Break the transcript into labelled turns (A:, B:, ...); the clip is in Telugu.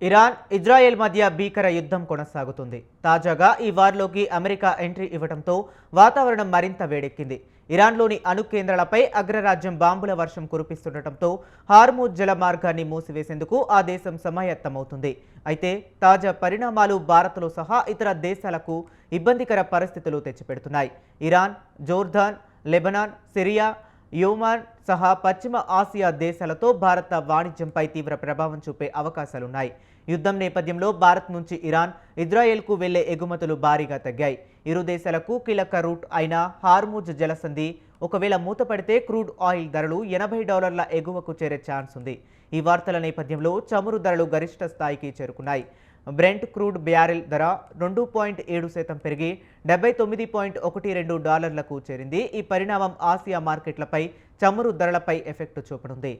A: ఇరాన్, ఇజ్రాయెల్ మధ్య భీకర యుద్ధం కొనసాగుతుంది. తాజాగా ఈ వార్లోకి అమెరికా ఎంట్రీ ఇవ్వడంతో వాతావరణం మరింత వేడెక్కింది. ఇరాన్లోని అణు కేంద్రాలపై అగ్రరాజ్యం బాంబుల వర్షం కురిపిస్తుండటంతో హార్మూజ్ జల మార్గాన్ని మూసివేసేందుకు ఆ దేశం సమాయత్తమవుతుంది. అయితే తాజా పరిణామాలు భారత్లో సహా ఇతర దేశాలకు ఇబ్బందికర పరిస్థితులు తెచ్చిపెడుతున్నాయి. ఇరాన్, జోర్దాన్, లెబనాన్, సిరియా, యోమాన్ సహా పశ్చిమ ఆసియా దేశాలతో భారత వాణిజ్యంపై తీవ్ర ప్రభావం చూపే అవకాశాలున్నాయి. యుద్ధం నేపథ్యంలో భారత్ నుంచి ఇరాన్, ఇజ్రాయెల్కు వెళ్లే ఎగుమతులు భారీగా తగ్గాయి. ఇరు దేశాలకు కీలక రూట్ అయిన హార్మూజ్ జలసంధి ఒకవేళ మూతపడితే క్రూడ్ ఆయిల్ ధరలు $80 ఎగువకు చేరే ఛాన్స్ ఉంది. ఈ వార్తల నేపథ్యంలో చమురు ధరలు గరిష్ట స్థాయికి చేరుకున్నాయి. బ్రెంట్ క్రూడ్ బ్యారెల్ ధర 2.7% పెరిగి $79.12కు చేరింది. ఈ పరిణామం ఆసియా మార్కెట్లపై చమురు ధరలపై ఎఫెక్ట్ చూపనుంది.